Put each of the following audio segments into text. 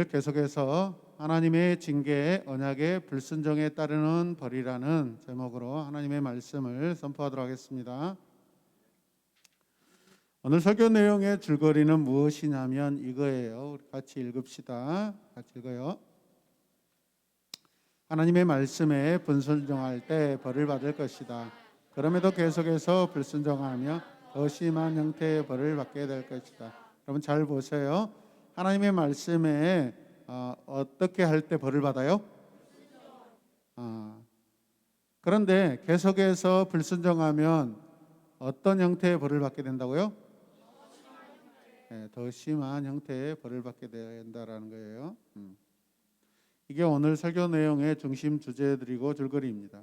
계속해서 하나님의 징계, 언약의 불순종에 따르는 벌이라는 제목으로 하나님의 말씀을 선포하도록 하겠습니다. 오늘 설교 내용의 줄거리는 무엇이냐면 이거예요. 우리 같이 읽읍시다. 같이 읽어요. 하나님의 말씀에 불순종할 때 벌을 받을 것이다. 그럼에도 계속해서 불순종하며 더 심한 형태의 벌을 받게 될 것이다. 여러분 잘 보세요. 하나님의 말씀에 어떻게 할 때 벌을 받아요? 그런데 계속해서 불순종하면 어떤 형태의 벌을 받게 된다고요? 더 심한 형태의 벌을 받게 된다라는 거예요. 이게 오늘 설교 내용의 중심 주제들이고 줄거리입니다.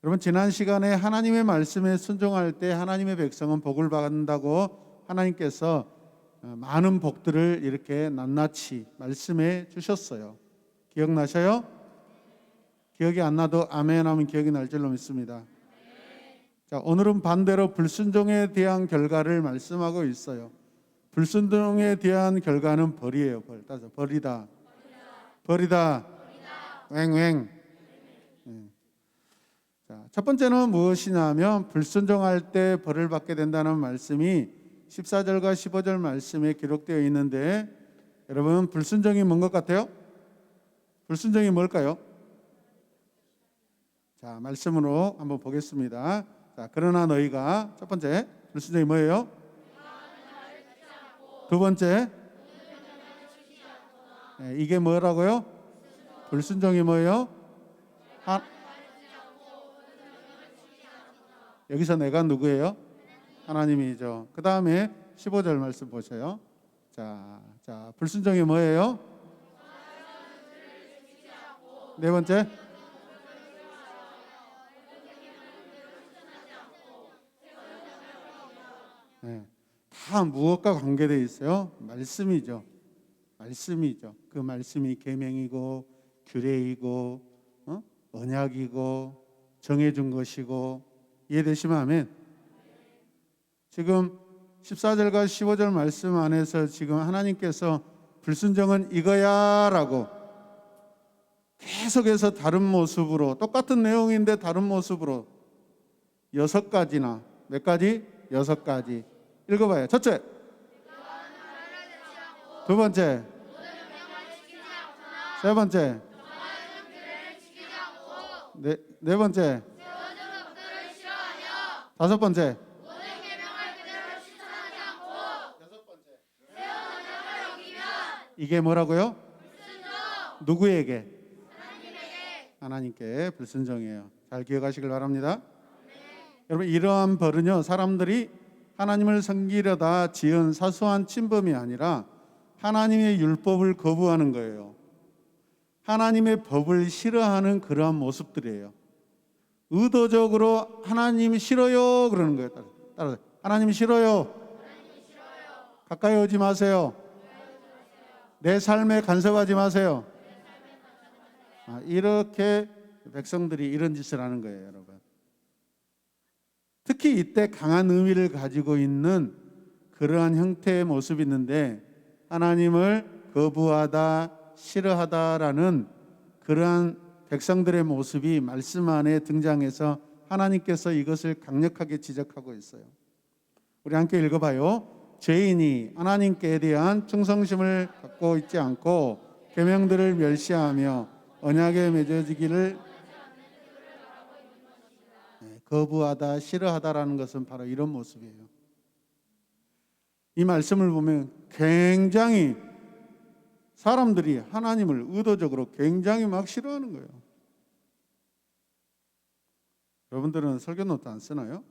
여러분 지난 시간에 하나님의 말씀에 순종할 때 하나님의 백성은 복을 받는다고 하나님께서 많은 복들을 이렇게 낱낱이 말씀해 주셨어요. 기억나셔요? 기억이 안 나도 아멘 하면 기억이 날 줄로 믿습니다. 자, 오늘은 반대로 불순종에 대한 결과를 말씀하고 있어요. 불순종에 대한 결과는 벌이에요. 벌이다. 벌이다. 왱왱. 자, 첫 번째는 무엇이냐면 불순종할 때 벌을 받게 된다는 말씀이 14절과 15절 말씀에 기록되어 있는데 여러분 불순종이 뭔 것 같아요? 불순종이 뭘까요? 자, 말씀으로 한번 보겠습니다. 자, 그러나 너희가 첫 번째 불순종이 뭐예요? 두 번째 이게 뭐라고요? 불순종이 뭐예요? 여기서 내가 누구예요? 하나님이죠. 그 다음에 15절 말씀 보세요. 자, 불순종이 뭐예요? 네 번째 다 무엇과 관계되어 있어요? 말씀이죠. 말씀이죠. 그 말씀이 계명이고 규례이고 언약이고 정해준 것이고 이해되시면 아멘. 지금 14절과 15절 말씀 안에서 지금 하나님께서 불순종은 이거야 라고 계속해서 다른 모습으로 똑같은 내용인데 다른 모습으로 6가지나 몇 가지? 6가지 읽어봐요. 첫째, 두 번째, 세 번째, 네 번째, 다섯 번째, 이게 뭐라고요? 누구에게? 하나님께 불순종이에요. 잘 기억하시길 바랍니다. 여러분 이러한 벌은요 사람들이 하나님을 섬기려다 지은 사소한 침범이 아니라 하나님의 율법을 거부하는 거예요. 하나님의 법을 싫어하는 그러한 모습들이에요. 의도적으로 하나님 싫어요 그러는 거예요. 따라서 하나님 싫어요. 가까이 오지 마세요. 내 삶에 간섭하지 마세요. 이렇게 백성들이 이런 짓을 하는 거예요, 여러분. 특히 이때 강한 의미를 가지고 있는 그러한 형태의 모습이 있는데 하나님을 거부하다, 싫어하다라는 그러한 백성들의 모습이 말씀 안에 등장해서 하나님께서 이것을 강력하게 지적하고 있어요. 우리 함께 읽어봐요. 죄인이 하나님께 대한 충성심을 갖고 있지 않고 계명들을 멸시하며 언약에 맺어지기를 거부하다, 싫어하다라는 것은 바로 이런 모습이에요. 이 말씀을 보면 굉장히 사람들이 하나님을 의도적으로 굉장히 막 싫어하는 거예요. 여러분들은 설교 노트 안 쓰나요?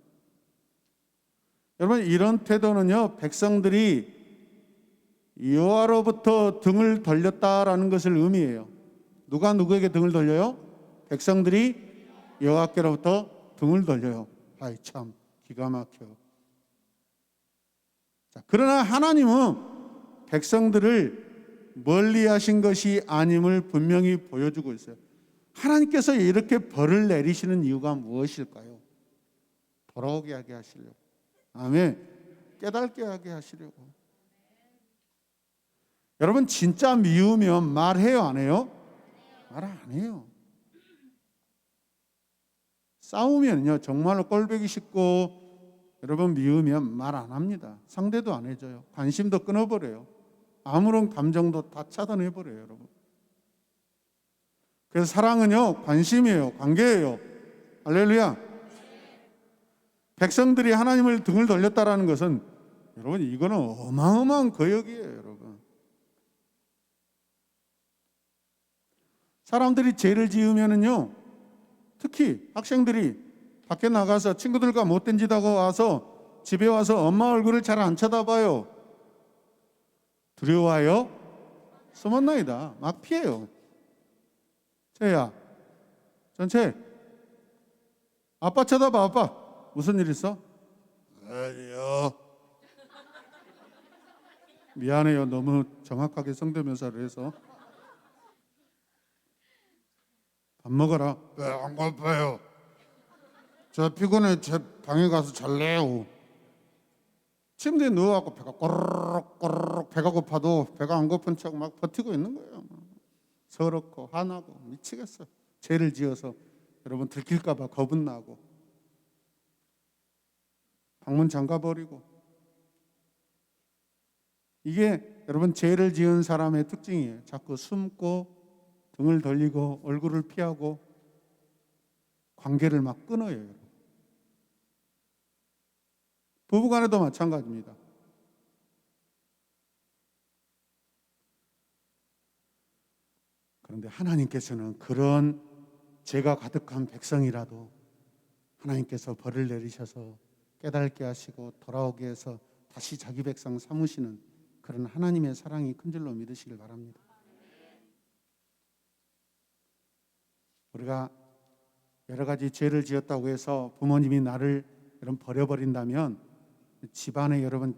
여러분 이런 태도는요 백성들이 여호와로부터 등을 돌렸다라는 것을 의미해요. 누가 누구에게 등을 돌려요? 백성들이 여호와께로부터 등을 돌려요. 아이 참 기가 막혀. 자, 그러나 하나님은 백성들을 멀리하신 것이 아님을 분명히 보여주고 있어요. 하나님께서 이렇게 벌을 내리시는 이유가 무엇일까요? 돌아오게 하게 하시려고. 아멘. 깨닫게 하게 하시려고. 여러분 진짜 미우면 말해요, 안 해요? 말 안 해요. 싸우면요 정말로 꼴보기 쉽고 여러분 미우면 말 안 합니다. 상대도 안 해줘요. 관심도 끊어버려요. 아무런 감정도 다 차단해버려요, 여러분. 그래서 사랑은요 관심이에요, 관계예요. 할렐루야. 백성들이 하나님을 등을 돌렸다라는 것은 여러분 이거는 어마어마한 거역이에요, 여러분. 사람들이 죄를 지으면은요, 특히 학생들이 밖에 나가서 친구들과 못된 짓 하고 와서 집에 와서 엄마 얼굴을 잘 안 쳐다봐요. 두려워하여 숨었나이다. 막 피해요. 쟤야, 전체 아빠 쳐다봐. 아빠 무슨 일 있어? 아니요. 미안해요. 너무 정확하게 성대묘사를 해서. 밥 먹어라. 왜 안 고파요? 저 피곤해. 제 방에 가서 잘래요. 침대에 누워갖고 배가 꼬르륵 꼬르륵 배가 고파도 배가 안 고픈 척 막 버티고 있는 거예요. 서럽고 화나고 미치겠어. 죄를 지어서 여러분 들킬까 봐 겁은 나고 방문 잠가버리고. 이게 여러분 죄를 지은 사람의 특징이에요. 자꾸 숨고 등을 돌리고 얼굴을 피하고 관계를 막 끊어요, 여러분. 부부간에도 마찬가지입니다. 그런데 하나님께서는 그런 죄가 가득한 백성이라도 하나님께서 벌을 내리셔서 깨닫게 하시고 돌아오게 해서 다시 자기 백성 삼으시는 그런 하나님의 사랑이 큰 줄로 믿으시길 바랍니다. 우리가 여러 가지 죄를 지었다고 해서 부모님이 나를 여러분 버려버린다면 집안에 여러분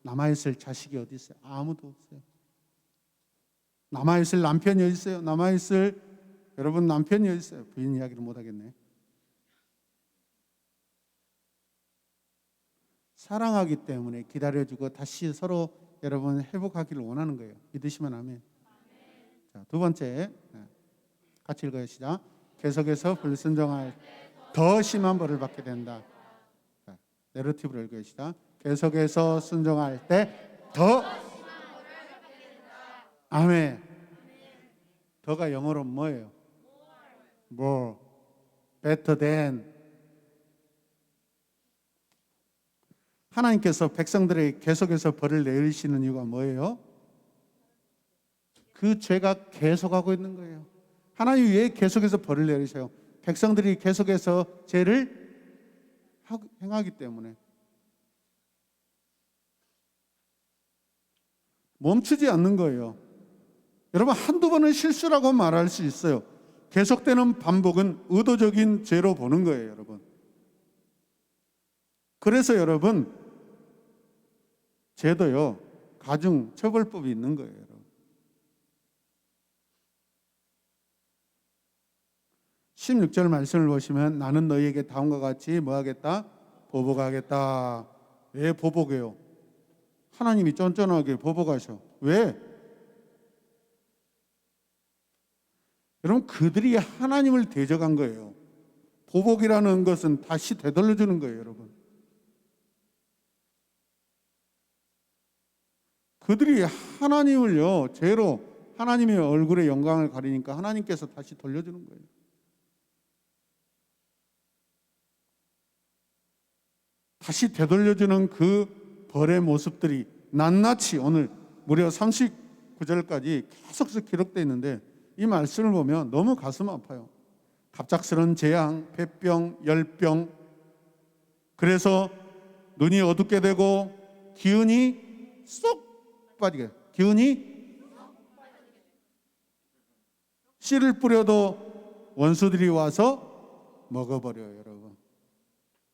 남아있을 자식이 어디 있어요? 아무도 없어요. 남아있을 남편이 어디 있어요? 남아있을 여러분 남편이 어디 있어요? 부인 이야기를 못하겠네. 사랑하기 때문에 기다려주고 다시 서로 여러분 회복하기를 원하는 거예요. 믿으시면 아멘. 자, 두 번째 같이 읽어요. 시작. 계속해서 불순종할 더 심한 벌을 받게 된다. 자, 내러티브로 읽어요. 시작. 계속해서 순종할 때 더 아멘. 더가 영어로 뭐예요? more, better than. 하나님께서 백성들에게 계속해서 벌을 내리시는 이유가 뭐예요? 그 죄가 계속하고 있는 거예요. 하나님이 왜 계속해서 벌을 내리셔요? 백성들이 계속해서 죄를 행하기 때문에. 멈추지 않는 거예요. 여러분 한두 번은 실수라고 말할 수 있어요. 계속되는 반복은 의도적인 죄로 보는 거예요, 여러분. 그래서 여러분 죄도요 가중 처벌법이 있는 거예요, 여러분. 16절 말씀을 보시면 나는 너희에게 다음과 같이 뭐 하겠다? 보복하겠다. 왜 보복해요? 하나님이 쫀쫀하게 보복하셔. 왜? 여러분 그들이 하나님을 대적한 거예요. 보복이라는 것은 다시 되돌려주는 거예요, 여러분. 그들이 하나님을요 죄로 하나님의 얼굴의 영광을 가리니까 하나님께서 다시 돌려주는 거예요. 다시 되돌려주는 그 벌의 모습들이 낱낱이 오늘 무려 39절까지 계속 기록되어 있는데 이 말씀을 보면 너무 가슴 아파요. 갑작스런 재앙, 폐병, 열병, 그래서 눈이 어둡게 되고 기운이 쏙 빠지게, 기운이 씨를 뿌려도 원수들이 와서 먹어버려요, 여러분.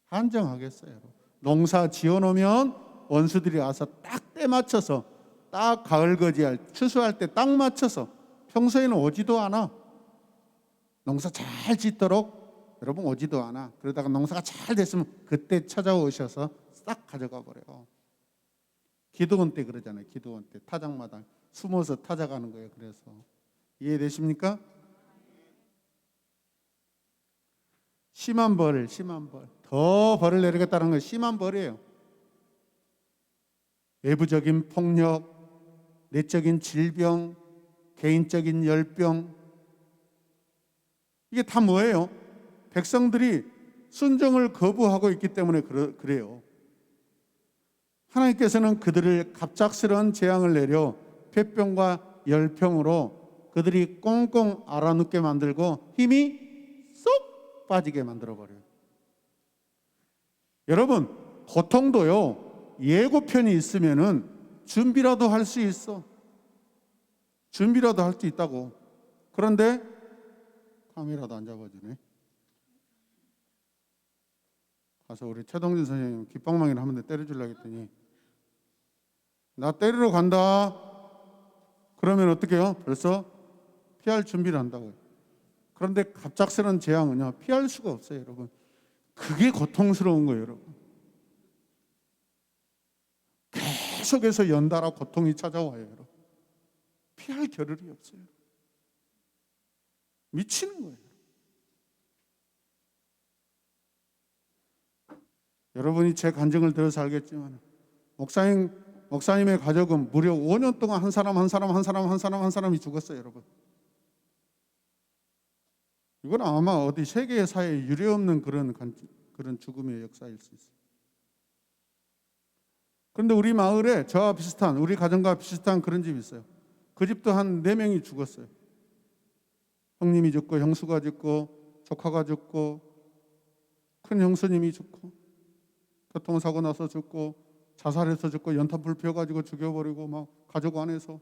한정하겠어요, 여러분. 농사 지어놓으면 원수들이 와서 딱 때 맞춰서 딱 가을거지할 추수할 때 딱 맞춰서 평소에는 오지도 않아. 농사 잘 짓도록 여러분 오지도 않아. 그러다가 농사가 잘 됐으면 그때 찾아오셔서 싹 가져가 버려요. 기도원 때 그러잖아요. 기도원 때 타작마당 숨어서 타작하는 거예요. 그래서 이해되십니까? 심한 벌, 심한 벌. 더 벌을 내리겠다는 건 심한 벌이에요. 외부적인 폭력, 내적인 질병, 개인적인 열병. 이게 다 뭐예요? 백성들이 순종을 거부하고 있기 때문에 그래요. 하나님께서는 그들을 갑작스러운 재앙을 내려 폐병과 열병으로 그들이 꽁꽁 앓아눕게 만들고 힘이 쏙 빠지게 만들어버려요. 여러분, 고통도요, 예고편이 있으면은 준비라도 할 수 있어. 준비라도 할 수 있다고. 그런데 카메라도 안 잡아주네. 가서 우리 최동진 선생님 귓방망이를 한 번 더 때려주려고 했더니 나 때리러 간다. 그러면 어떻게 해요? 벌써 피할 준비를 한다고요. 그런데 갑작스러운 재앙은요, 피할 수가 없어요, 여러분. 그게 고통스러운 거예요, 여러분. 계속해서 연달아 고통이 찾아와요, 여러분. 피할 겨를이 없어요. 미치는 거예요. 여러분이 제 간증을 들어서 알겠지만 목사님의 가족은 무려 5년 동안 한 사람이 죽었어요, 여러분. 이건 아마 어디 세계 사회에 유례없는 그런 죽음의 역사일 수 있어요. 그런데 우리 마을에 저와 비슷한, 우리 가정과 비슷한 그런 집이 있어요. 그 집도 한 4명이 죽었어요. 형님이 죽고, 형수가 죽고, 조카가 죽고, 큰 형수님이 죽고, 교통사고 나서 죽고, 자살해서 죽고, 연탄불 피워가지고 죽여버리고, 막 가족 안에서.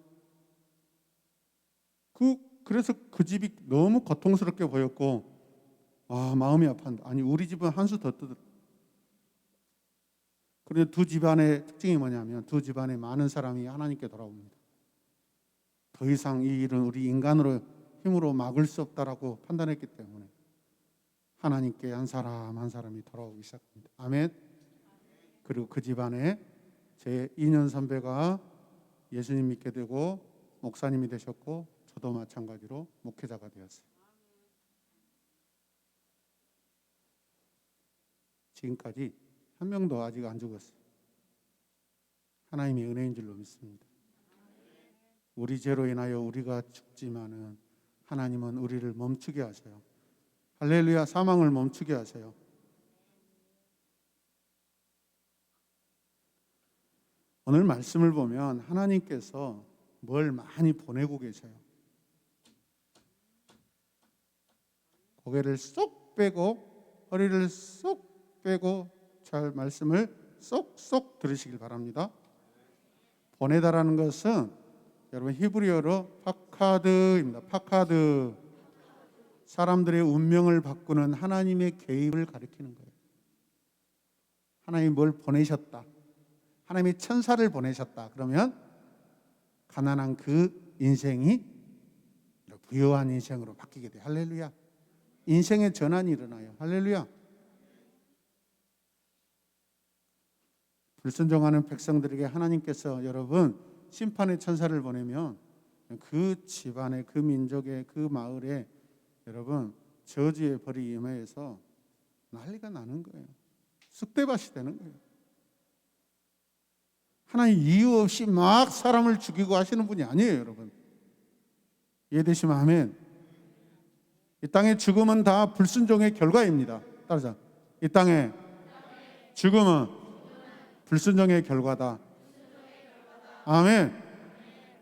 그래서 그 집이 너무 고통스럽게 보였고, 마음이 아팠는데, 아니 우리 집은 한 수 더 뜨더라. 그런데 두 집안의 특징이 뭐냐면 두 집안에 많은 사람이 하나님께 돌아옵니다. 더 이상 이 일은 우리 인간으로 힘으로 막을 수 없다라고 판단했기 때문에 하나님께 한 사람 한 사람이 돌아오기 시작합니다. 아멘. 그리고 그 집안에 제 2년 선배가 예수님 믿게 되고 목사님이 되셨고, 저도 마찬가지로 목회자가 되었어요. 지금까지 한 명도 아직 안 죽었어요. 하나님의 은혜인 줄로 믿습니다. 우리 죄로 인하여 우리가 죽지만은 하나님은 우리를 멈추게 하세요. 할렐루야. 사망을 멈추게 하세요. 오늘 말씀을 보면 하나님께서 뭘 많이 보내고 계세요. 고개를 쏙 빼고 허리를 쏙 빼고 잘 말씀을 쏙쏙 들으시길 바랍니다. 보내다라는 것은 여러분 히브리어로 파카드입니다. 파카드. 사람들의 운명을 바꾸는 하나님의 개입을 가리키는 거예요. 하나님이 뭘 보내셨다. 하나님이 천사를 보내셨다. 그러면 가난한 그 인생이 부유한 인생으로 바뀌게 돼요. 할렐루야. 인생의 전환이 일어나요. 할렐루야. 불순종하는 백성들에게 하나님께서 여러분 심판의 천사를 보내면 그 집안에, 그 민족의, 그 마을에 여러분 저주의 벌이 임하여서 난리가 나는 거예요. 쑥대밭이 되는 거예요. 하나님 이유 없이 막 사람을 죽이고 하시는 분이 아니에요, 여러분. 이해되시면 아멘. 이 땅의 죽음은 다 불순종의 결과입니다. 따라서 이 땅의 죽음은 불순종의 결과다. 아멘.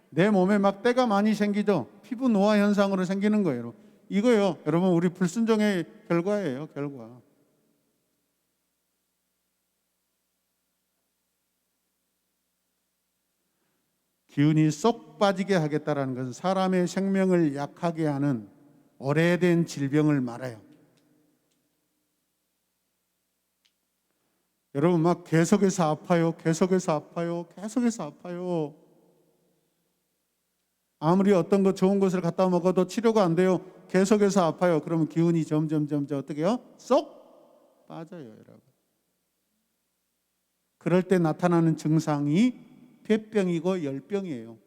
내 몸에 막 때가 많이 생기죠. 피부 노화 현상으로 생기는 거예요. 이거요, 여러분 우리 불순종의 결과예요, 결과. 기운이 쏙 빠지게 하겠다라는 것은 사람의 생명을 약하게 하는 오래된 질병을 말해요. 여러분 막 계속해서 아파요. 아무리 어떤 거 좋은 것을 갖다 먹어도 치료가 안 돼요. 계속해서 아파요. 그러면 기운이 점점 어떻게 해요? 쏙 빠져요, 여러분. 그럴 때 나타나는 증상이 폐병이고 열병이에요.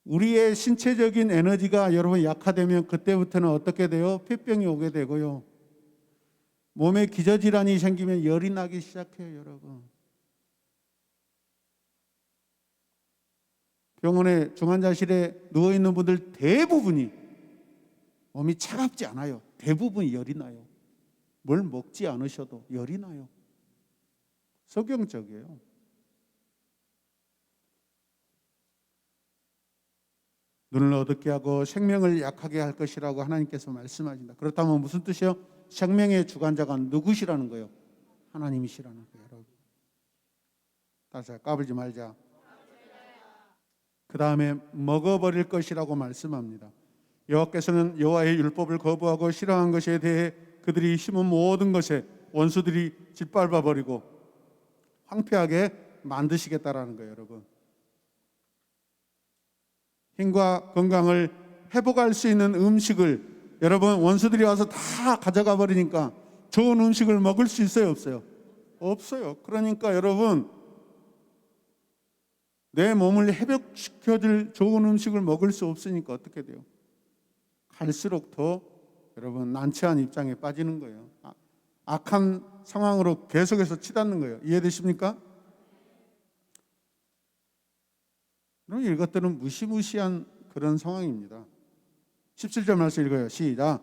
우리의 신체적인 에너지가 여러분 약화되면 그때부터는 어떻게 돼요? 폐병이 오게 되고요. 몸에 기저질환이 생기면 열이 나기 시작해요, 여러분. 병원에 중환자실에 누워있는 분들 대부분이 몸이 차갑지 않아요. 대부분 열이 나요. 뭘 먹지 않으셔도 열이 나요. 석영적이에요. 눈을 어둡게 하고 생명을 약하게 할 것이라고 하나님께서 말씀하신다. 그렇다면 무슨 뜻이요? 생명의 주관자가 누구시라는 거예요? 하나님이시라는 거예요, 여러분. 다시 까불지 말자. 그 다음에 먹어버릴 것이라고 말씀합니다. 여호와께서는 여호와의 율법을 거부하고 싫어한 것에 대해 그들이 심은 모든 것에 원수들이 짓밟아버리고 황폐하게 만드시겠다라는 거예요, 여러분. 힘과 건강을 회복할 수 있는 음식을 여러분 원수들이 와서 다 가져가 버리니까 좋은 음식을 먹을 수 있어요, 없어요? 없어요. 그러니까 여러분 내 몸을 회복시켜줄 좋은 음식을 먹을 수 없으니까 어떻게 돼요? 갈수록 더 여러분 난처한 입장에 빠지는 거예요. 악한 상황으로 계속해서 치닫는 거예요. 이해되십니까? 그럼 이것들은 무시무시한 그런 상황입니다. 17절 말씀 읽어요. 시작.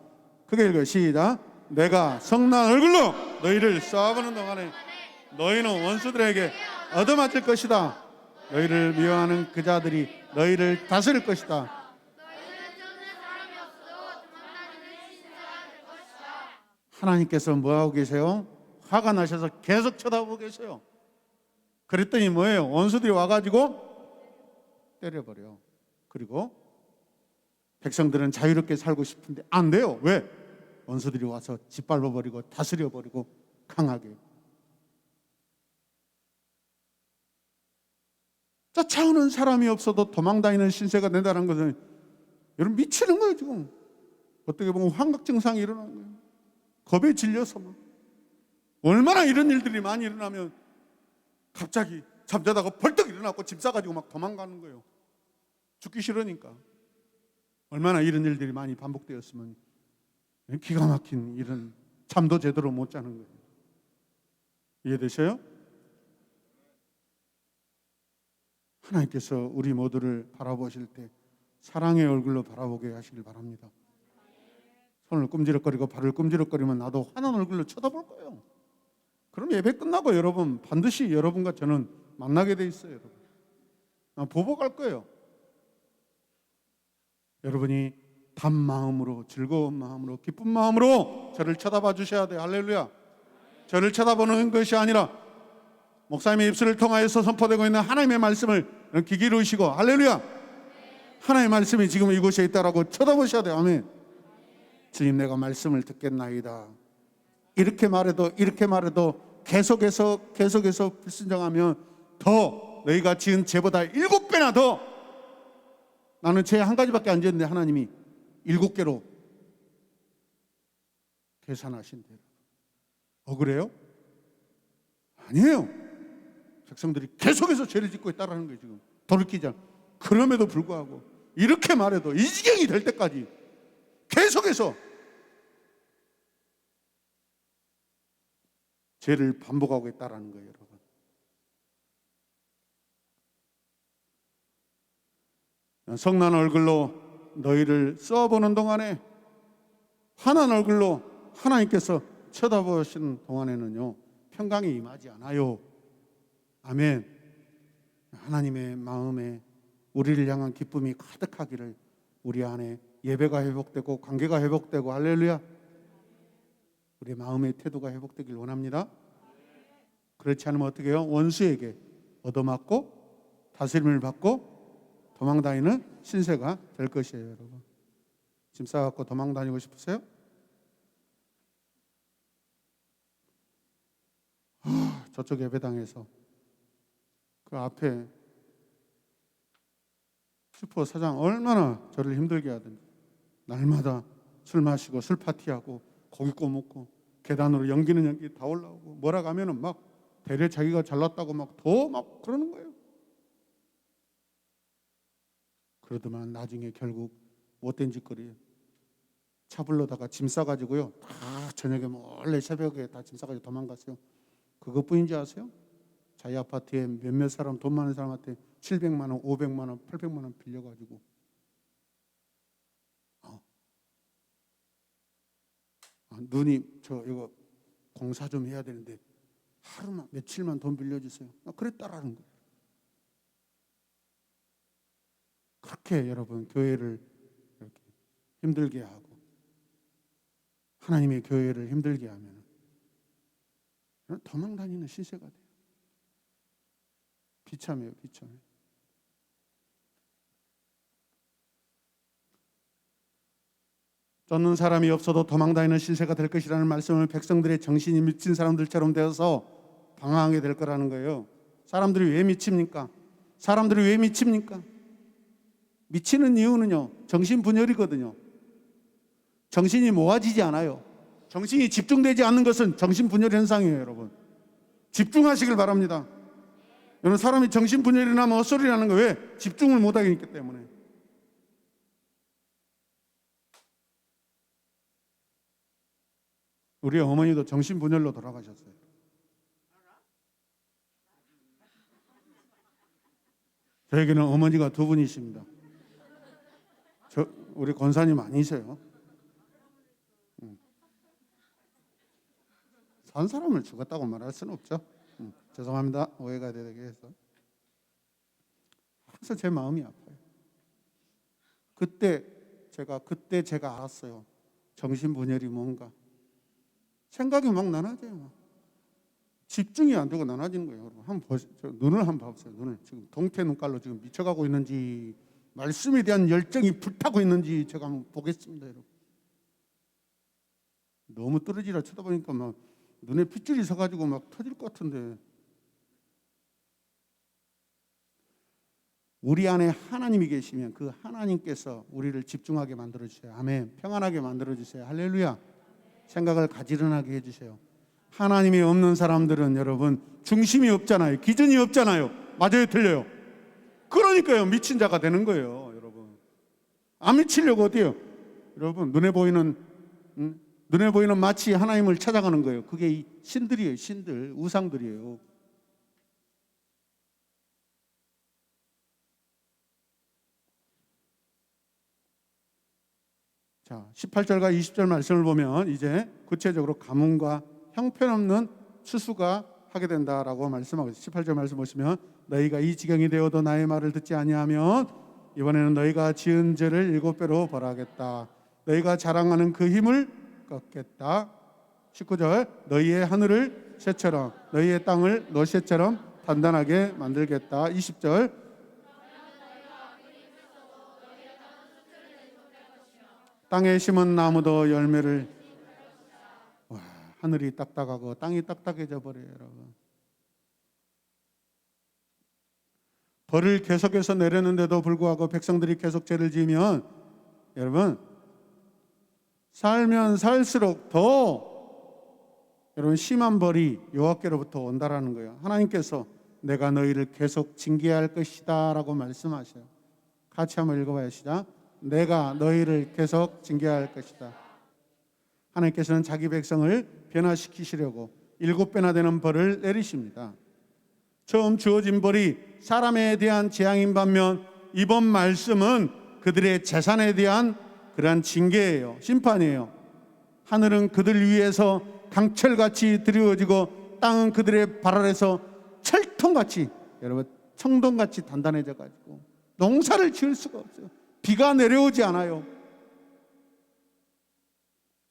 크게 읽어요. 시작. 내가 성난 얼굴로 너희를 쏘아보는 동안에 너희는 원수들에게 얻어맞을 것이다. 너희를 미워하는 그 자들이 너희를 다스릴 것이다. 하나님께서 뭐하고 계세요? 화가 나셔서 계속 쳐다보고 계세요. 그랬더니 뭐예요? 원수들이 와가지고 때려버려. 그리고 백성들은 자유롭게 살고 싶은데 안 돼요. 왜? 원수들이 와서 짓밟아버리고 다스려버리고 강하게. 쫓아오는 사람이 없어도 도망다니는 신세가 된다는 것은 여러분 미치는 거예요 지금. 어떻게 보면 환각 증상이 일어나는 거예요. 겁에 질려서 막. 얼마나 이런 일들이 많이 일어나면 갑자기 잠자다가 벌떡 일어나고 짐 싸가지고 막 도망가는 거예요. 죽기 싫으니까. 얼마나 이런 일들이 많이 반복되었으면 기가 막힌 이런 잠도 제대로 못 자는 거예요. 이해되셔요? 하나님께서 우리 모두를 바라보실 때 사랑의 얼굴로 바라보게 하시길 바랍니다. 손을 끔지락거리고 발을 끔지락거리면 나도 환한 얼굴로 쳐다볼 거예요. 그럼 예배 끝나고 여러분 반드시 여러분과 저는 만나게 돼 있어요. 여러분. 보복할 거예요. 여러분이 단 마음으로 즐거운 마음으로 기쁜 마음으로 저를 쳐다봐 주셔야 돼요. 할렐루야. 저를 쳐다보는 것이 아니라 목사님의 입술을 통하여서 선포되고 있는 하나님의 말씀을 귀 기울이시고 할렐루야. 하나님의 말씀이 지금 이곳에 있다라고 쳐다보셔야 돼요. 아멘. 주님 내가 말씀을 듣겠나이다. 이렇게 말해도 계속해서 불순종하면 더 너희가 지은 죄보다 7배나 더 나는 죄 한 가지밖에 안 지었는데 하나님이 7개로 계산하신대요. 억울해요? 아니에요. 백성들이 계속해서 죄를 짓고 있다는 거예요. 지금 돌이키자. 그럼에도 불구하고 이렇게 말해도 이 지경이 될 때까지 계속해서 죄를 반복하고 있다는 거예요, 여러분. 성난 얼굴로 너희를 써보는 동안에 환한 얼굴로 하나님께서 쳐다보시는 동안에는요 평강이 임하지 않아요. 아멘. 하나님의 마음에 우리를 향한 기쁨이 가득하기를 우리 안에 예배가 회복되고 관계가 회복되고 할렐루야. 우리 마음의 태도가 회복되길 원합니다. 그렇지 않으면 어떻게 해요? 원수에게 얻어맞고 다스림을 받고 도망다니는 신세가 될 것이에요, 여러분. 짐 싸갖고 도망다니고 싶으세요? 저쪽 예배당에서 그 앞에 슈퍼 사장 얼마나 저를 힘들게 하든지 날마다 술 마시고 술 파티하고 고기 구워 먹고 계단으로 연기는 연기 다 올라오고 뭐라 가면은 막 대래 자기가 잘났다고 막 더 막 그러는 거예요. 그러더만 나중에 결국 못된 짓거리예요. 차 불러다가 짐 싸가지고요, 다 저녁에 몰래 새벽에 다 짐 싸가지고 도망갔어요. 그것뿐인지 아세요? 자기 아파트에 몇몇 사람, 돈 많은 사람한테 700만 원, 500만 원, 800만 원 빌려가지고 누님 저 이거 공사 좀 해야 되는데 하루만 며칠만 돈 빌려주세요. 그랬다라는 거예요. 그렇게 여러분 교회를 이렇게 힘들게 하고 하나님의 교회를 힘들게 하면 도망 다니는 시세가 돼요. 비참해요, 비참해. 쫓는 사람이 없어도 도망 다니는 신세가 될 것이라는 말씀을 백성들의 정신이 미친 사람들처럼 되어서 방황하게 될 거라는 거예요. 사람들이 왜 미칩니까? 사람들이 왜 미칩니까? 미치는 이유는요, 정신분열이거든요. 정신이 모아지지 않아요. 정신이 집중되지 않는 것은 정신분열 현상이에요, 여러분. 집중하시길 바랍니다. 여러분, 사람이 정신분열이 나면 헛소리 나는 거 왜? 집중을 못하기 때문에. 우리 어머니도 정신분열로 돌아가셨어요. 저에게는 어머니가 두 분이십니다. 우리 권사님 아니세요? 산 사람을 죽었다고 말할 수는 없죠. 죄송합니다. 오해가 되게 해서. 그래서 제 마음이 아파요. 그때 제가 알았어요. 정신분열이 뭔가. 생각이 막 나눠져요. 막. 집중이 안 되고 나눠지는 거예요. 여러분, 한번 보세요. 눈을 한번 봐보세요. 눈을 지금 동태 눈깔로 지금 미쳐가고 있는지, 말씀에 대한 열정이 불타고 있는지 제가 한번 보겠습니다, 여러분. 너무 떨어지라 쳐다보니까 막 눈에 핏줄이 서가지고 막 터질 것 같은데. 우리 안에 하나님이 계시면 그 하나님께서 우리를 집중하게 만들어 주세요. 아멘. 평안하게 만들어 주세요. 할렐루야. 생각을 가지런하게 해주세요. 하나님이 없는 사람들은 여러분 중심이 없잖아요. 기준이 없잖아요. 맞아요, 틀려요? 그러니까요, 미친 자가 되는 거예요, 여러분. 안 미치려고 어때요? 여러분, 눈에 보이는 마치 하나님을 찾아가는 거예요. 그게 이 신들이에요, 신들, 우상들이에요. 자, 18절과 20절 말씀을 보면 이제 구체적으로 가뭄과 형편없는 추수가 하게 된다라고 말씀하고 있어요. 18절 말씀 보시면 너희가 이 지경이 되어도 나의 말을 듣지 아니하면 이번에는 너희가 지은 죄를 7배로 벌하겠다. 너희가 자랑하는 그 힘을 꺾겠다. 19절 너희의 하늘을 쇠처럼 너희의 땅을 노쇠처럼 단단하게 만들겠다. 20절 땅에 심은 나무도 열매를. 와, 하늘이 딱딱하고 땅이 딱딱해져 버려요, 여러분. 벌을 계속해서 내렸는데도 불구하고 백성들이 계속 죄를 지으면 여러분 살면 살수록 더 여러분 심한 벌이 여호와께로부터 온다라는 거예요. 하나님께서 내가 너희를 계속 징계할 것이다 라고 말씀하셔요. 같이 한번 읽어봐요. 시작. 내가 너희를 계속 징계할 것이다. 하나님께서는 자기 백성을 변화시키시려고 7배나 되는 벌을 내리십니다. 처음 주어진 벌이 사람에 대한 재앙인 반면 이번 말씀은 그들의 재산에 대한 그러한 징계예요. 심판이에요. 하늘은 그들 위에서 강철같이 드리워지고 땅은 그들의 발 아래서 철통같이, 여러분 청동같이 단단해져 가지고 농사를 지을 수가 없어요. 비가 내려오지 않아요.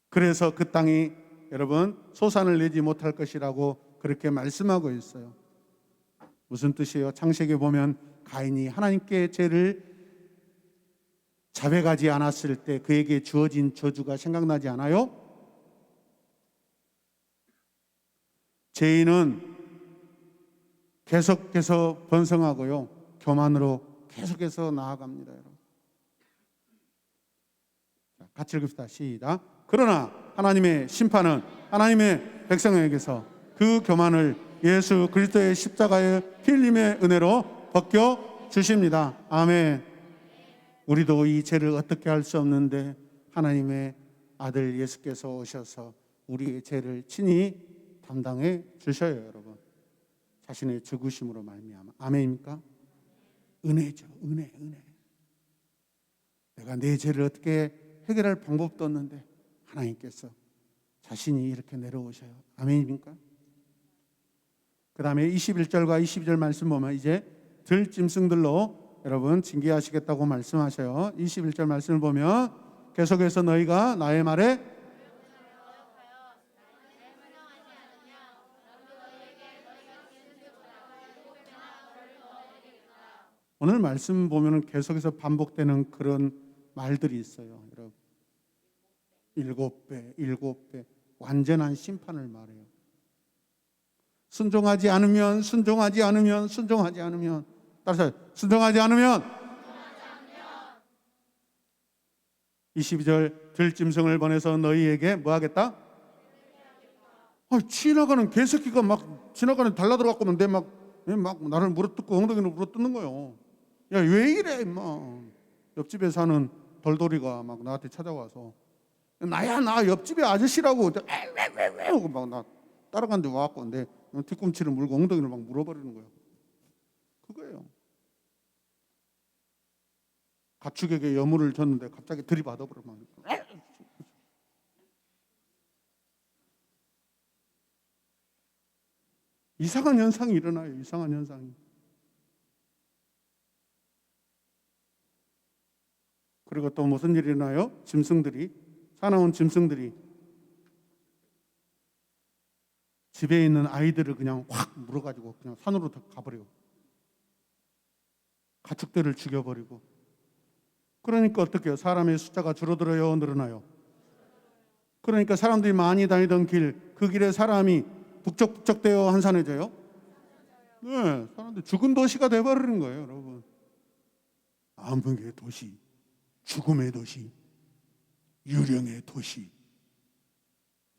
그래서 그 땅이 여러분 소산을 내지 못할 것이라고 그렇게 말씀하고 있어요. 무슨 뜻이에요? 창세기에 보면 가인이 하나님께 죄를 자백하지 않았을 때 그에게 주어진 저주가 생각나지 않아요? 죄인은 계속해서 번성하고요, 교만으로 계속해서 나아갑니다, 여러분. 같이 읽읍시다. 시작. 그러나 하나님의 심판은 하나님의 백성에게서 그 교만을 예수 그리스도의 십자가의 피 흘림의 은혜로 벗겨 주십니다. 아멘. 우리도 이 죄를 어떻게 할 수 없는데 하나님의 아들 예수께서 오셔서 우리의 죄를 친히 담당해 주셔요, 여러분. 자신의 죽으심으로 말미암아. 아멘입니까? 은혜죠, 은혜. 내가 내 죄를 어떻게 해결할 방법도 없는데 하나님께서 자신이 이렇게 내려오셔요. 아멘입니까? 그 다음에 21절과 22절 말씀 보면 이제 들짐승들로 여러분 징계하시겠다고 말씀하셔요. 21절 말씀을 보면 계속해서 너희가 나의 말에 오늘 말씀 보면 계속해서 반복되는 그런 말들이 있어요, 여러분. 7배 완전한 심판을 말해요. 순종하지 않으면 따라서 순종하지 않으면 22절 들짐승을 보내서 너희에게 뭐 하겠다? 지나가는 개새끼가 막 지나가는 달라들어갖고 막 나를 물어뜯고 엉덩이를 물어뜯는 거예요. 야, 왜 이래 임마. 옆집에 사는 돌돌이가 막 나한테 찾아와서 나 옆집에 아저씨라고 왜 하고 막 나 따라가는데 와갖고 내 뒤꿈치를 물고 엉덩이를 막 물어버리는 거예요. 그거예요. 가축에게 여물을 줬는데 갑자기 들이받아버리면 이상한 현상이 일어나요. 이상한 현상이. 그리고 또 무슨 일이 일어나요? 사나운 짐승들이 집에 있는 아이들을 그냥 확 물어가지고 그냥 산으로 가버려요. 가축들을 죽여버리고. 그러니까 어떻게 해요? 사람의 숫자가 줄어들어요? 늘어나요? 그러니까 사람들이 많이 다니던 그 길에 사람이 북적북적되어 한산해져요? 네, 사람들 죽은 도시가 돼버리는 거예요, 여러분. 암흑의 도시, 죽음의 도시, 유령의 도시,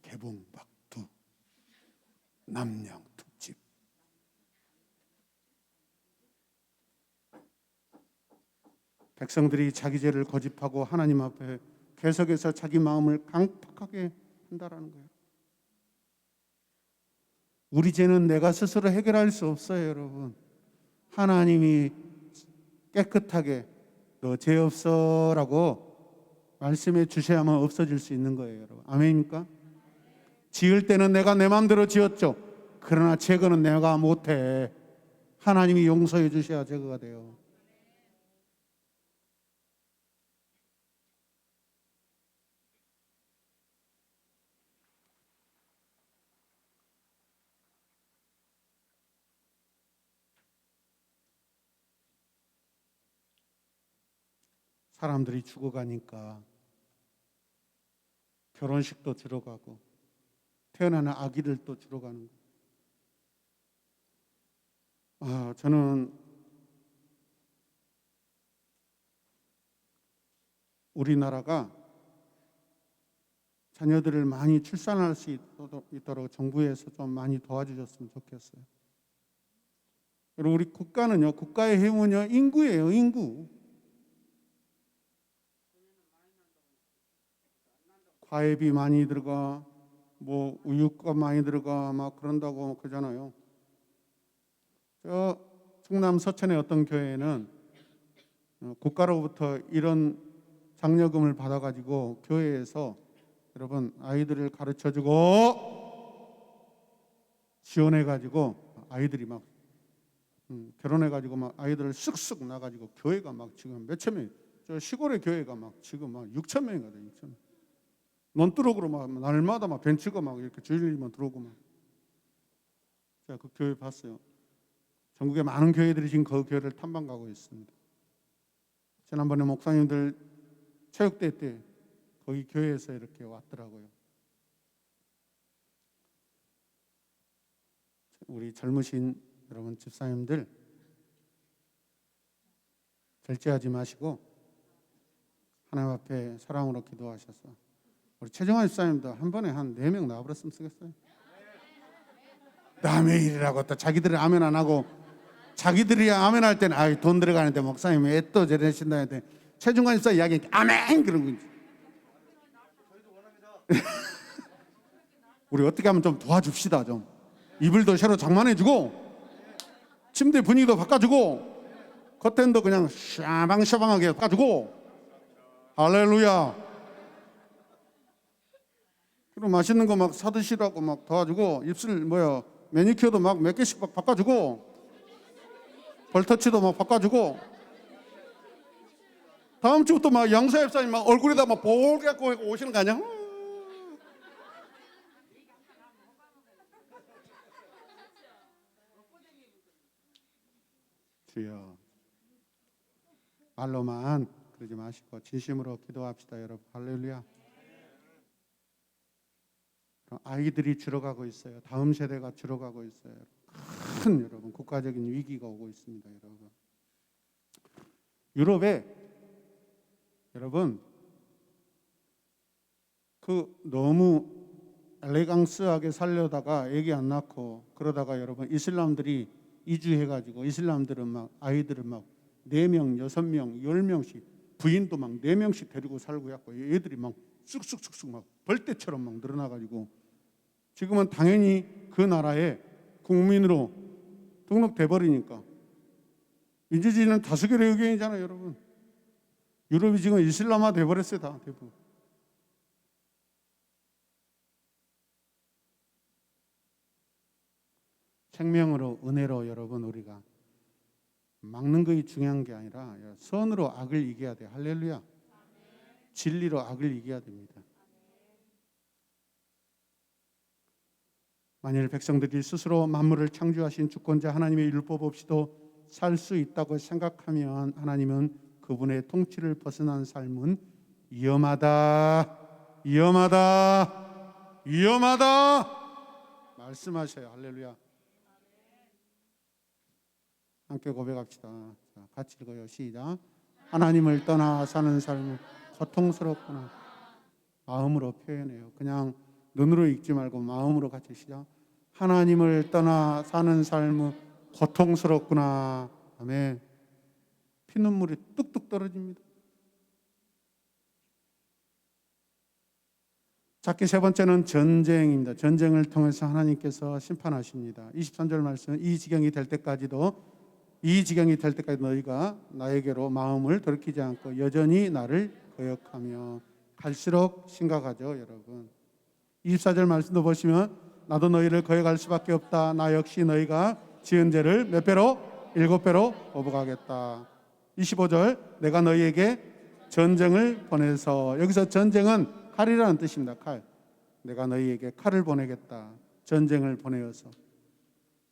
개봉박두, 남양특집. 백성들이 자기 죄를 거듭하고 하나님 앞에 계속해서 자기 마음을 강팍하게 한다라는 거예요. 우리 죄는 내가 스스로 해결할 수 없어요, 여러분. 하나님이 깨끗하게 너 죄 없어라고 말씀해 주셔야만 없어질 수 있는 거예요, 여러분. 아멘입니까? 지을 때는 내가 내 마음대로 지었죠. 그러나 제거는 내가 못해. 하나님이 용서해 주셔야 제거가 돼요. 사람들이 죽어가니까 결혼식도 줄어가고 태어나는 아기들도 줄어가는 거예요. 저는 우리나라가 자녀들을 많이 출산할 수 있도록 정부에서 좀 많이 도와주셨으면 좋겠어요. 그리고 우리 국가는요, 국가의 힘은요, 인구예요, 인구. 과외비 많이 들어가, 뭐 우유값 많이 들어가, 막 그런다고 그러잖아요. 저 충남 서천의 어떤 교회는 국가로부터 이런 장려금을 받아가지고 교회에서 여러분 아이들을 가르쳐주고 지원해가지고 아이들이 막 결혼해가지고 막 아이들을 쓱쓱 나가지고 교회가 막 지금 몇천 명, 저 시골의 교회가 막 지금 막 6천 명이가 돼요. 6천 명. 논두렁으로 막 날마다 막 벤츠가 막 이렇게 주일만 들어오고 막. 제가 그 교회 봤어요. 전국에 많은 교회들이 지금 그 교회를 탐방 가고 있습니다. 지난번에 목사님들 체육대회 때 거기 교회에서 이렇게 왔더라고요. 우리 젊으신 여러분 집사님들 절제하지 마시고 하나님 앞에 사랑으로 기도하셔서 우리 최정환 집사님도 한 번에 한 4명 나와버렸으면 쓰겠어요. 남의 일이라고 또 자기들이 아멘 안 하고 자기들이 아멘 할 때는 돈 들어가는데 목사님이 또 저러신다 했는데 최중간 집사 이야기 아멘 그런 거지. 우리 어떻게 하면 좀 도와줍시다. 좀 이불도 새로 장만해주고 침대 분위기도 바꿔주고 커튼도 그냥 샤방샤방하게 바꿔주고 할렐루야. 그리고 맛있는 거 막 사드시라고 막 도와주고 입술 매니큐어도 막 몇 개씩 막 바꿔주고 볼터치도 막 바꿔주고 다음 주부터 막 양사 집사님 막 얼굴에다 막 볼게 갖고 오시는 거 아니야? 주여, 말로만 그러지 마시고 진심으로 기도합시다, 여러분. 할렐루야. 아이들이 줄어가고 있어요. 다음 세대가 줄어가고 있어요. 큰 여러분 국가적인 위기가 오고 있습니다, 여러분. 유럽에 여러분 너무 엘레강스하게 살려다가 애기 안 낳고 그러다가 여러분 이슬람들이 이주해가지고 이슬람들은 막 아이들을 막 4명, 6명, 10명씩 부인도 막 4명씩 데리고 살고 해갖고 애들이 막 쑥쑥쑥쑥 막 벌떼처럼 막 늘어나가지고 지금은 당연히 그 나라에 국민으로 등록돼 버리니까 민주주의는 다수결의 의견이잖아요, 여러분. 유럽이 지금 이슬람화 돼 버렸어요, 다 대부분. 생명으로 은혜로 여러분 우리가 막는 것이 중요한 게 아니라 선으로 악을 이겨야 돼. 할렐루야. 진리로 악을 이겨야 됩니다. 만일 백성들이 스스로 만물을 창조하신 주권자 하나님의 율법 없이도 살 수 있다고 생각하면 하나님은 그분의 통치를 벗어난 삶은 위험하다, 위험하다, 위험하다 말씀하셔요. 할렐루야. 함께 고백합시다. 자, 같이 읽어요. 시작. 하나님을 떠나 사는 삶은 고통스럽구나. 마음으로 표현해요. 그냥 눈으로 읽지 말고 마음으로 같이 시작. 하나님을 떠나 사는 삶은 고통스럽구나. 아멘. 피눈물이 뚝뚝 떨어집니다. 작게 세 번째는 전쟁입니다. 전쟁을 통해서 하나님께서 심판하십니다. 23절 말씀, 이 지경이 될 때까지 너희가 나에게로 마음을 돌이키지 않고 여전히 나를 거역하며. 갈수록 심각하죠, 여러분. 24절 말씀도 보시면 나도 너희를 거역할 수밖에 없다. 나 역시 너희가 지은 죄를 몇 배로? 7배로 거듭하겠다. 25절 내가 너희에게 전쟁을 보내서, 여기서 전쟁은 칼이라는 뜻입니다. 칼. 내가 너희에게 칼을 보내겠다. 전쟁을 보내어서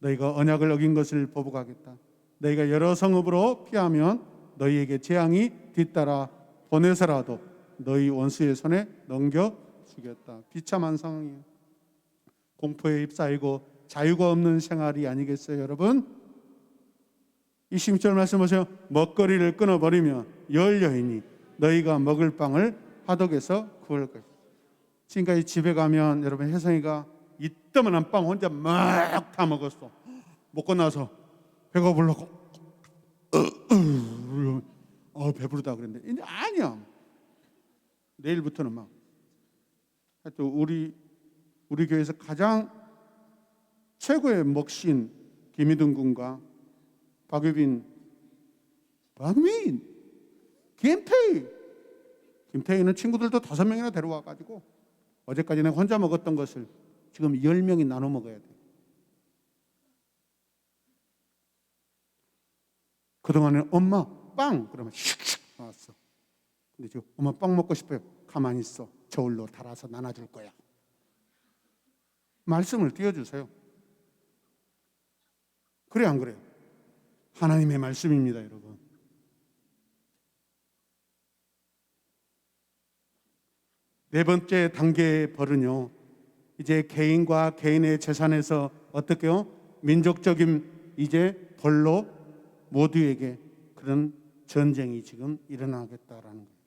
너희가 언약을 어긴 것을 보복하겠다. 너희가 여러 성읍으로 피하면 너희에게 재앙이 뒤따라 보내서라도 너희 원수의 손에 넘겨주겠다. 비참한 상황이에요. 공포에 휩싸이고 자유가 없는 생활이 아니겠어요, 여러분? 26절 말씀 보세요. 먹거리를 끊어버리면 열 여인이 너희가 먹을 빵을 화덕에서 구할 것이다. 지금까지 집에 가면 여러분 혜성이가 이따만한 빵 혼자 막 다 먹었어. 먹고 나서 배가 불렀고 배부르다 그랬는데 이제 아니야. 내일부터는 막 하여튼 우리 교회에서 가장 최고의 먹신 김희등 군과 박유빈, 김태희는 친구들도 5명이나 데려와가지고 어제까지 내가 혼자 먹었던 것을 지금 10명이 나눠 먹어야 돼. 그동안에 엄마 빵 그러면 슉슉 나왔어. 근데 지금 엄마 빵 먹고 싶어요. 가만히 있어. 저울로 달아서 나눠줄 거야. 말씀을 띄워주세요. 그래 안 그래요? 하나님의 말씀입니다, 여러분. 네 번째 단계의 벌은요, 이제 개인과 개인의 재산에서 어떻게요? 민족적인 이제 벌로 모두에게 그런 전쟁이 지금 일어나겠다라는 거예요.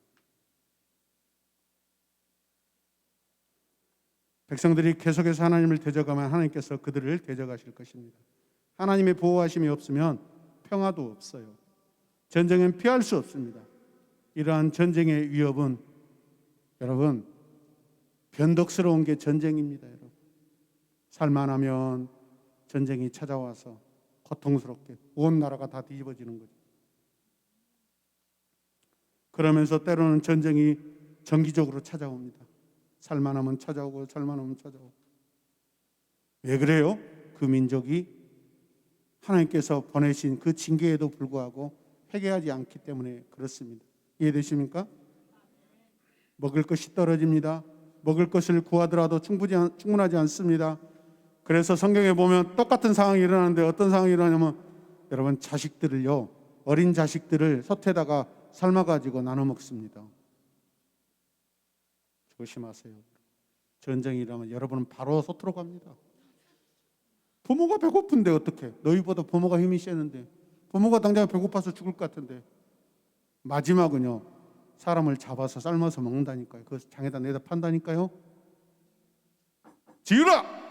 백성들이 계속해서 하나님을 대적하면 하나님께서 그들을 대적하실 것입니다. 하나님의 보호하심이 없으면 평화도 없어요. 전쟁은 피할 수 없습니다. 이러한 전쟁의 위협은 여러분 변덕스러운 게 전쟁입니다. 여러분 살만하면 전쟁이 찾아와서 고통스럽게 온 나라가 다 뒤집어지는 거죠. 그러면서 때로는 전쟁이 정기적으로 찾아옵니다. 살만하면 찾아오고 살만하면 찾아오고. 왜 그래요? 그 민족이 하나님께서 보내신 그 징계에도 불구하고 회개하지 않기 때문에 그렇습니다. 이해되십니까? 먹을 것이 떨어집니다. 먹을 것을 구하더라도 충분하지 않습니다. 그래서 성경에 보면 똑같은 상황이 일어나는데 어떤 상황이 일어나냐면 여러분 자식들을요, 어린 자식들을 솥에다가 삶아가지고 나눠 먹습니다. 조심하세요. 전쟁이 일어나면 여러분은 바로 솥으로 갑니다. 부모가 배고픈데 어떡해? 너희보다 부모가 힘이 세는데, 부모가 당장 배고파서 죽을 것 같은데, 마지막은요 사람을 잡아서 삶아서 먹는다니까요. 그 장에다 내다 판다니까요. 지으라!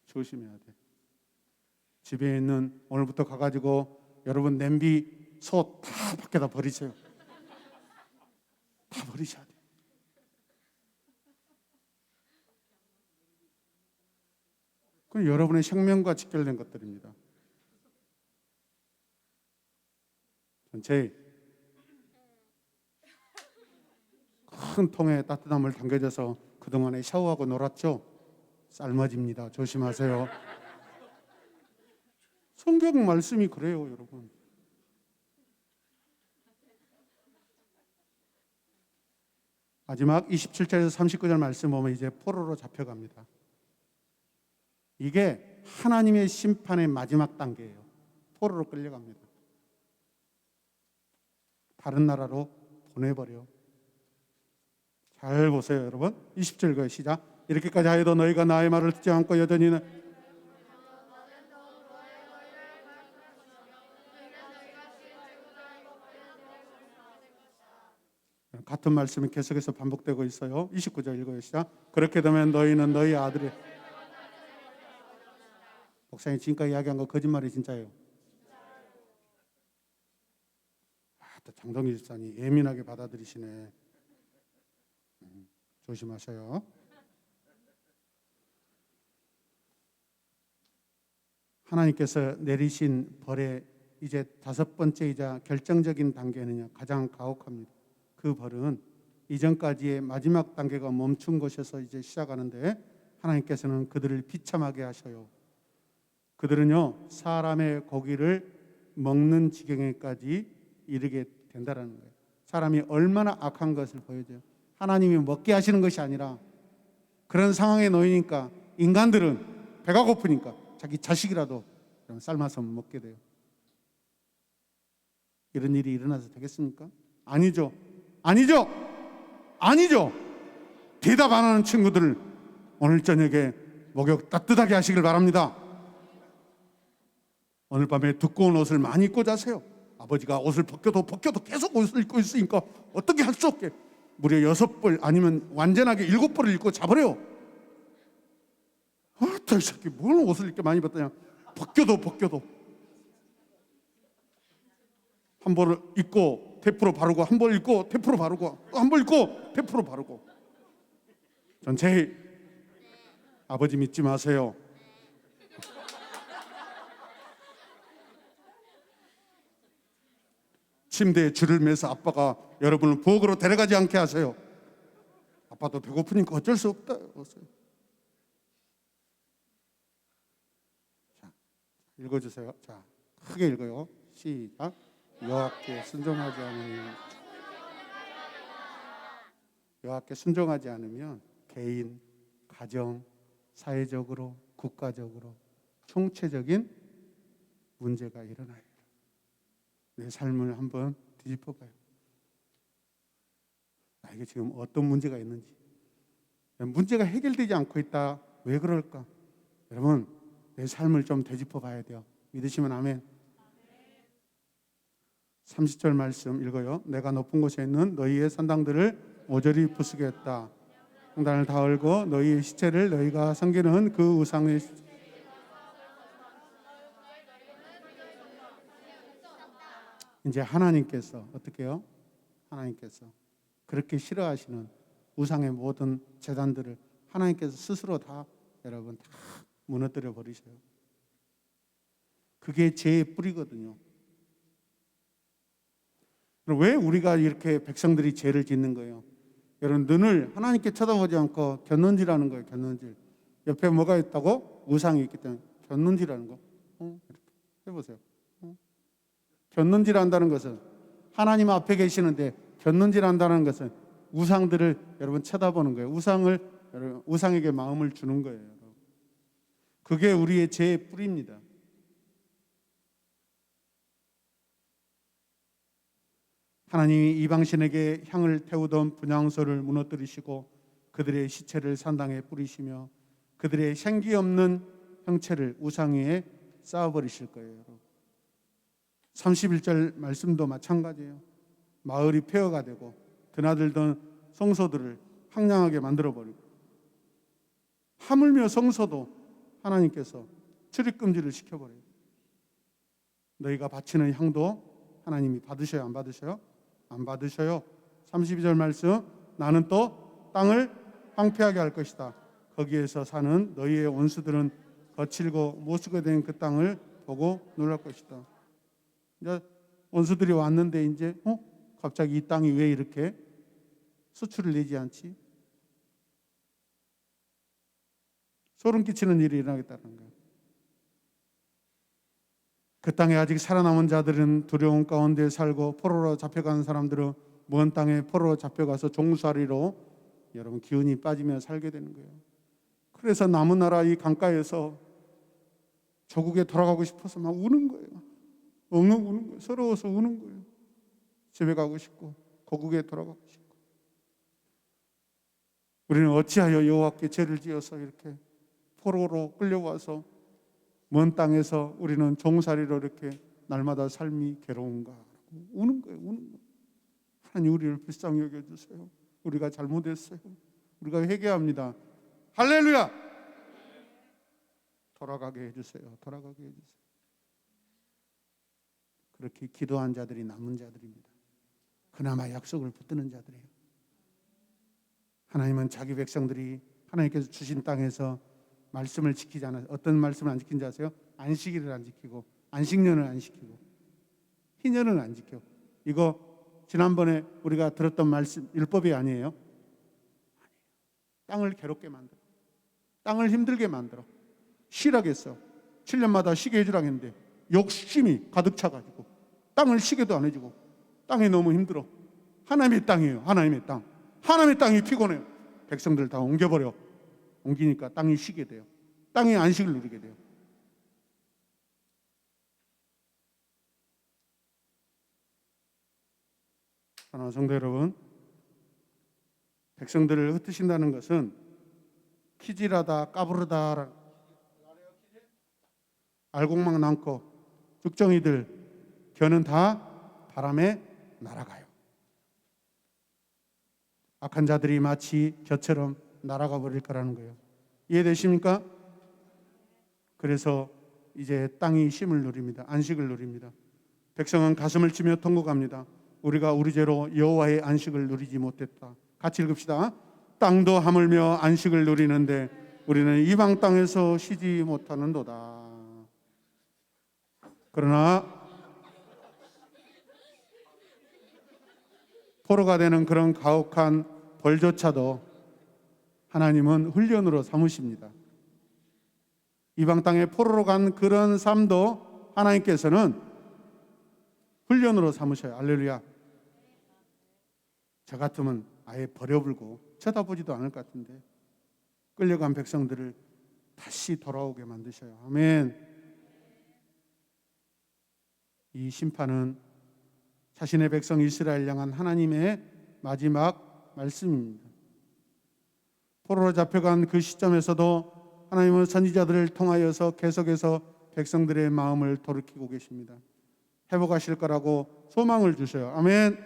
조심해야 돼. 집에 있는 오늘부터 가가지고 여러분 냄비 솥 다 밖에다 버리세요. 다 버리셔야 돼. 그건 여러분의 생명과 직결된 것들입니다. 전체 큰 통에 따뜻한 물 담겨져서 그동안에 샤워하고 놀았죠? 삶아집니다. 조심하세요. 성경 말씀이 그래요, 여러분. 마지막 27절에서 39절 말씀 보면 이제 포로로 잡혀갑니다. 이게 하나님의 심판의 마지막 단계예요. 포로로 끌려갑니다. 다른 나라로 보내버려. 잘 보세요, 여러분. 20절 그 시작. 이렇게까지 하여도 너희가 나의 말을 듣지 않고 여전히 같은 말씀이 계속해서 반복되고 있어요. 29절 읽어요. 시작. 그렇게 되면 너희는 너희 아들의 목사님 지금까지 이야기한 거 거짓말이 진짜예요. 또 장동희 집사님 예민하게 받아들이시네. 조심하셔요. 하나님께서 내리신 벌의 이제 5번째이자 결정적인 단계는요, 가장 가혹합니다. 그 벌은 이전까지의 마지막 단계가 멈춘 곳에서 이제 시작하는데 하나님께서는 그들을 비참하게 하셔요. 그들은요 사람의 고기를 먹는 지경에까지 이르게 된다라는 거예요. 사람이 얼마나 악한 것을 보여줘요. 하나님이 먹게 하시는 것이 아니라 그런 상황에 놓이니까 인간들은 배가 고프니까 자기 자식이라도 삶아서 먹게 돼요. 이런 일이 일어나서 되겠습니까? 아니죠. 아니죠. 아니죠. 대답 안 하는 친구들 오늘 저녁에 목욕 따뜻하게 하시길 바랍니다. 오늘 밤에 두꺼운 옷을 많이 입고 자세요. 아버지가 옷을 벗겨도 계속 옷을 입고 있으니까 어떻게 할 수 없게 무려 6벌 아니면 완전하게 7벌을 입고 자버려요. 이 새끼 뭘 옷을 이렇게 많이 입었더냐. 벗겨도 한 벌을 입고 테프로 바르고 한 벌 입고 테프로 바르고 한 벌 입고 테프로 바르고. 전체 아버지 믿지 마세요. 침대에 줄을 매서 아빠가 여러분을 부엌으로 데려가지 않게 하세요. 아빠도 배고프니까 어쩔 수 없다. 자, 읽어주세요. 자, 크게 읽어요. 시작. 여호와께 순종하지 않으면 여호와께 순종하지 않으면 개인, 가정, 사회적으로, 국가적으로 총체적인 문제가 일어나요. 내 삶을 한번 뒤집어봐요. 나에게 지금 어떤 문제가 있는지. 문제가 해결되지 않고 있다. 왜 그럴까? 여러분, 내 삶을 좀 되짚어봐야 돼요. 믿으시면 아멘. 30절 말씀 읽어요. 내가 높은 곳에 있는 너희의 산당들을 모조리 부수겠다. 성단을 다 헐고 너희의 시체를 너희가 섬기는 그 우상의 이제 하나님께서 어떻게 해요? 하나님께서 그렇게 싫어하시는 우상의 모든 제단들을 하나님께서 스스로 다 여러분 다 무너뜨려 버리셔요. 그게 죄의 뿌리거든요. 왜 우리가 이렇게 백성들이 죄를 짓는 거예요? 여러분, 눈을 하나님께 쳐다보지 않고 곁눈질하는 거예요. 곁눈질. 옆에 뭐가 있다고? 우상이 있기 때문에 곁눈질하는 거. 이렇게 해보세요. 곁눈질한다는 것은 하나님 앞에 계시는데 곁눈질한다는 것은 우상들을 여러분 쳐다보는 거예요. 우상에게 마음을 주는 거예요. 그게 우리의 죄의 뿌리입니다. 하나님이 이방신에게 향을 태우던 분향소를 무너뜨리시고 그들의 시체를 산당에 뿌리시며 그들의 생기 없는 형체를 우상 위에 쌓아버리실 거예요. 31절 말씀도 마찬가지예요. 마을이 폐허가 되고 드나들던 성소들을 황량하게 만들어버리고, 하물며 성소도 하나님께서 출입금지를 시켜버려요. 너희가 바치는 향도 하나님이 받으셔요? 안 받으셔요? 안 받으셔요. 32절 말씀, 나는 또 땅을 황폐하게 할 것이다. 거기에서 사는 너희의 원수들은 거칠고 못쓰게 된 그 땅을 보고 놀랄 것이다. 이제 원수들이 왔는데 이제 갑자기 이 땅이 왜 이렇게 수출을 내지 않지? 소름 끼치는 일이 일어나겠다는 거예요. 그 땅에 아직 살아남은 자들은 두려움 가운데 살고 포로로 잡혀가는 사람들은 먼 땅에 포로로 잡혀가서 종살이로 여러분 기운이 빠지며 살게 되는 거예요. 그래서 남은 나라 이 강가에서 조국에 돌아가고 싶어서 막 우는 거예요. 엉엉 우는 거예요. 서러워서 우는 거예요. 집에 가고 싶고 고국에 돌아가고 싶고. 우리는 어찌하여 여호와께 죄를 지어서 이렇게 포로로 끌려와서 먼 땅에서 우리는 종살이로 이렇게 날마다 삶이 괴로운가? 우는 거예요. 우는 거예요. 하나님, 우리를 불쌍히 여겨주세요. 우리가 잘못했어요. 우리가 회개합니다. 할렐루야! 돌아가게 해주세요. 돌아가게 해주세요. 그렇게 기도한 자들이 남은 자들입니다. 그나마 약속을 붙드는 자들이에요. 하나님은 자기 백성들이 하나님께서 주신 땅에서 말씀을 지키지 않아요. 어떤 말씀을 안 지킨지 아세요? 안식일을 안 지키고 안식년을 안 지키고 희년을 안 지켜. 이거 지난번에 우리가 들었던 말씀 율법이 아니에요. 땅을 괴롭게 만들어, 땅을 힘들게 만들어, 쉬라고 했어. 7년마다 쉬게 해주라고 했는데 욕심이 가득 차가지고 땅을 쉬게도 안 해주고, 땅이 너무 힘들어. 하나님의 땅이에요. 하나님의 땅. 하나님의 땅이 피곤해요. 백성들 다 옮겨버려. 옮기니까 땅이 쉬게 돼요. 땅이 안식을 누리게 돼요. 사랑하는 성도 여러분, 백성들을 흩으신다는 것은 키질하다 까부르다 알곡막 남고 죽정이들 겨는 다 바람에 날아가요. 악한 자들이 마치 겨처럼 날아가 버릴 거라는 거예요. 이해되십니까? 그래서 이제 땅이 쉼을 누립니다. 안식을 누립니다. 백성은 가슴을 치며 통곡합니다. 우리가 우리 죄로 여호와의 안식을 누리지 못했다. 같이 읽읍시다. 땅도 하물며 안식을 누리는데 우리는 이방 땅에서 쉬지 못하는도다. 그러나 포로가 되는 그런 가혹한 벌조차도 하나님은 훈련으로 삼으십니다. 이방 땅에 포로로 간 그런 삶도 하나님께서는 훈련으로 삼으셔요. 할렐루야. 저 같으면 아예 버려불고 쳐다보지도 않을 것 같은데 끌려간 백성들을 다시 돌아오게 만드셔요. 아멘. 이 심판은 자신의 백성 이스라엘 향한 하나님의 마지막 말씀입니다. 포로로 잡혀간 그 시점에서도 하나님은 선지자들을 통하여서 계속해서 백성들의 마음을 돌이키고 계십니다. 회복하실 거라고 소망을 주셔요. 아멘.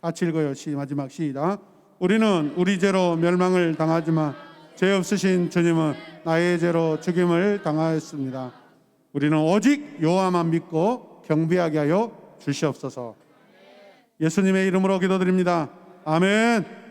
같이 읽어요. 마지막 시작. 우리는 우리 죄로 멸망을 당하지만 죄 없으신 주님은 나의 죄로 죽임을 당하였습니다. 우리는 오직 여호와만 믿고 경배하게 하여 주시옵소서. 예수님의 이름으로 기도드립니다. 아멘.